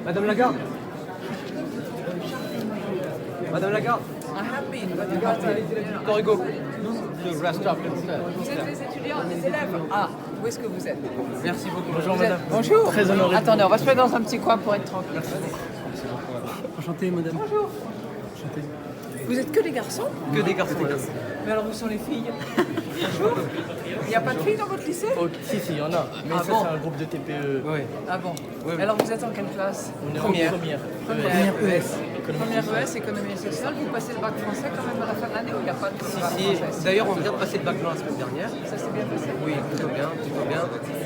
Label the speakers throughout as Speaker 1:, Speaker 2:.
Speaker 1: Madame Lagarde. Madame Lagarde.
Speaker 2: I have been, but you got
Speaker 1: Victor Hugo. Le rest up.
Speaker 2: Vous êtes les étudiants, les élèves. Ah, où est-ce que vous êtes?
Speaker 1: Merci beaucoup.
Speaker 3: Bonjour
Speaker 2: Vous êtes-
Speaker 3: madame.
Speaker 2: Bonjour.
Speaker 3: Très honoré.
Speaker 2: Attendez, on va se mettre dans un petit coin pour être tranquille.
Speaker 1: Enchanté, madame.
Speaker 2: Bonjour. Vous êtes que des garçons?
Speaker 1: Que des garçons, madame.
Speaker 2: Mais alors où sont les filles? Bonjour. Il n'y a pas de filles dans votre lycée?
Speaker 3: Oh, si, il y en a. Mais
Speaker 2: Ah
Speaker 3: ça,
Speaker 2: bon
Speaker 3: c'est un groupe de TPE.
Speaker 1: Oui.
Speaker 2: Ah bon.
Speaker 1: Oui, oui.
Speaker 2: Alors vous êtes en quelle classe?
Speaker 3: On est
Speaker 1: Première.
Speaker 3: en première.
Speaker 2: Première ES.
Speaker 3: Économie
Speaker 2: Première
Speaker 3: sociale.
Speaker 2: ES, économie et sociale. Vous passez le bac français quand même à la fin de l'année ou il n'y a pas de bac
Speaker 1: Si,
Speaker 2: français?
Speaker 1: d'ailleurs, on vient de passer le bac blanc la semaine dernière.
Speaker 2: Ça s'est bien passé?
Speaker 1: Oui, plutôt bien, plutôt bien.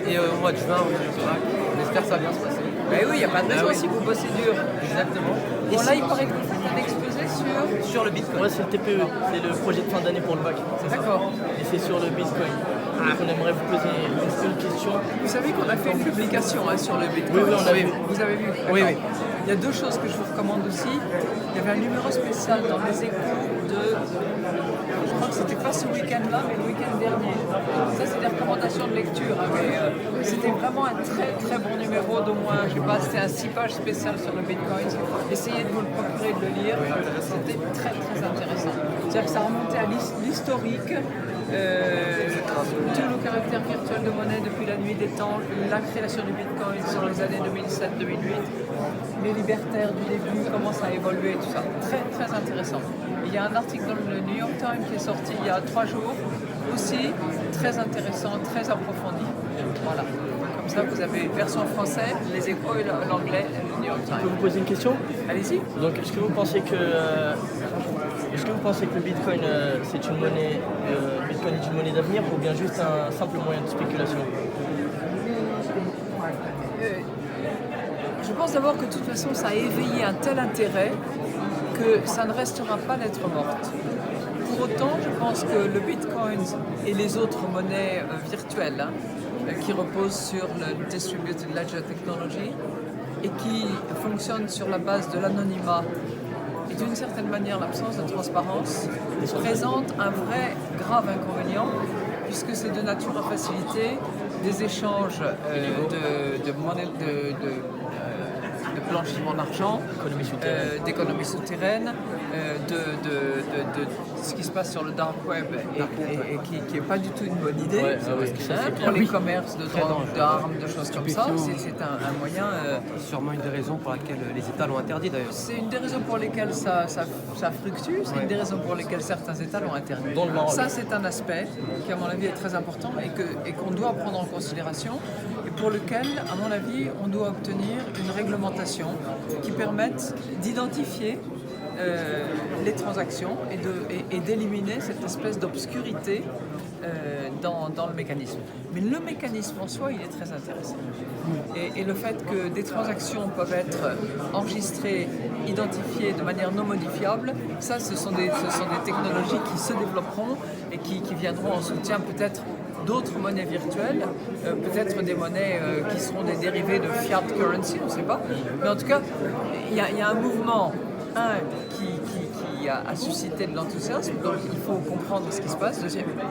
Speaker 1: Et au mois de juin, on vient le bac. On espère que ça va bien se passer.
Speaker 2: Ben oui, il n'y a pas de raison
Speaker 1: Ah oui.
Speaker 2: si vous bossez dur.
Speaker 1: Exactement.
Speaker 2: Bon là, il paraît que vous faites un exposé sur...
Speaker 1: Sur le bitcoin.
Speaker 3: Ouais, c'est le TPE. C'est le projet de fin d'année pour le bac.
Speaker 2: D'accord.
Speaker 3: Et c'est sur le Bitcoin. Donc on aimerait vous poser une question.
Speaker 2: Vous savez qu'on a fait une publication sur le Bitcoin.
Speaker 3: Oui, oui, on a vu.
Speaker 2: Vous avez vu?
Speaker 1: Oui,
Speaker 2: D'accord.
Speaker 1: oui.
Speaker 2: Il y a deux choses que je vous recommande aussi. Il y avait un numéro spécial dans les Échos de... Je crois que c'était pas ce week-end-là, mais le week-end dernier. Ça, c'est des recommandations de lecture. Hein, mais c'était vraiment un très très bon numéro d'au moins, je sais pas, c'était un 6 pages spécial sur le Bitcoin. Essayez de vous le procurer, de le lire. C'était très très intéressant. C'est-à-dire que ça remontait à l'historique. Tout le caractère virtuel de monnaie depuis la nuit des temps, la création du Bitcoin sur les années 2007-2008, les libertaires du début, comment ça a évolué, tout ça. Très très intéressant. Il y a un article dans le New York Times qui est sorti il y a 3 jours, aussi très intéressant, très approfondi. Voilà. Comme ça, vous avez version français, les Échos et l'anglais, et le New York
Speaker 3: Je peux
Speaker 2: Times.
Speaker 3: vous poser une question?
Speaker 2: Allez-y.
Speaker 3: Donc, est-ce que vous pensez que le Bitcoin c'est une monnaie, Bitcoin est une monnaie d'avenir ou bien juste un simple moyen de spéculation?
Speaker 2: Je pense d'abord que de toute façon, ça a éveillé un tel intérêt que ça ne restera pas lettre morte. Pour autant, je pense que le Bitcoin et les autres monnaies virtuelles qui reposent sur le Distributed Ledger Technology et qui fonctionnent sur la base de l'anonymat et d'une certaine manière l'absence de transparence présentent un vrai grave inconvénient puisque c'est de nature à faciliter des échanges de monnaie de blanchiment d'argent, d'économie souterraine, de ce qui se passe sur le dark web et qui n'est pas du tout une bonne idée.
Speaker 3: Ouais, ah oui, ça, c'est
Speaker 2: Pour
Speaker 3: clair.
Speaker 2: les commerces de drogue, d'armes, de choses comme ça, c'est un moyen.
Speaker 1: Sûrement une des raisons pour laquelle les États l'ont interdit d'ailleurs.
Speaker 2: C'est une des raisons pour lesquelles ça fluctue, c'est une des raisons pour lesquelles certains États l'ont interdit.
Speaker 3: Dont le Maroc.
Speaker 2: Ça, c'est un aspect qui, à mon avis, est très important et qu'on doit prendre en considération et pour lequel, à mon avis, on doit obtenir une réglementation qui permette d'identifier les transactions et d'éliminer cette espèce d'obscurité dans le mécanisme. Mais le mécanisme en soi, il est très intéressant. Et le fait que des transactions peuvent être enregistrées, identifiées de manière non modifiable, ça, ce sont des technologies qui se développeront et qui viendront en soutien peut-être d'autres monnaies virtuelles, peut-être des monnaies qui seront des dérivés de fiat currency, on ne sait pas. Mais en tout cas, il y a un mouvement qui a suscité de l'enthousiasme, donc il faut comprendre ce qui se passe.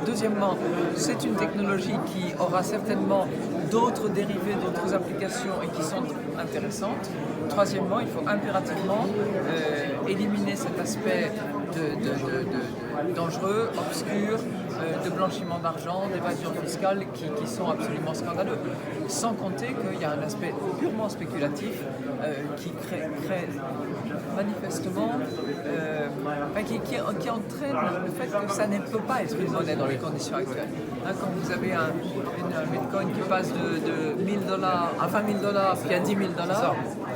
Speaker 2: Deuxièmement, c'est une technologie qui aura certainement d'autres dérivés, d'autres applications et qui sont intéressantes. Troisièmement, il faut impérativement éliminer cet aspect dangereux, obscur, de blanchiment d'argent, d'évasion fiscale qui sont absolument scandaleux. Sans compter qu'il y a un aspect purement spéculatif qui crée manifestement, qui entraîne le fait que ça ne peut pas être une monnaie dans les conditions actuelles. Quand vous avez un bitcoin qui passe de $1 000 à $20 000 puis à $10 000,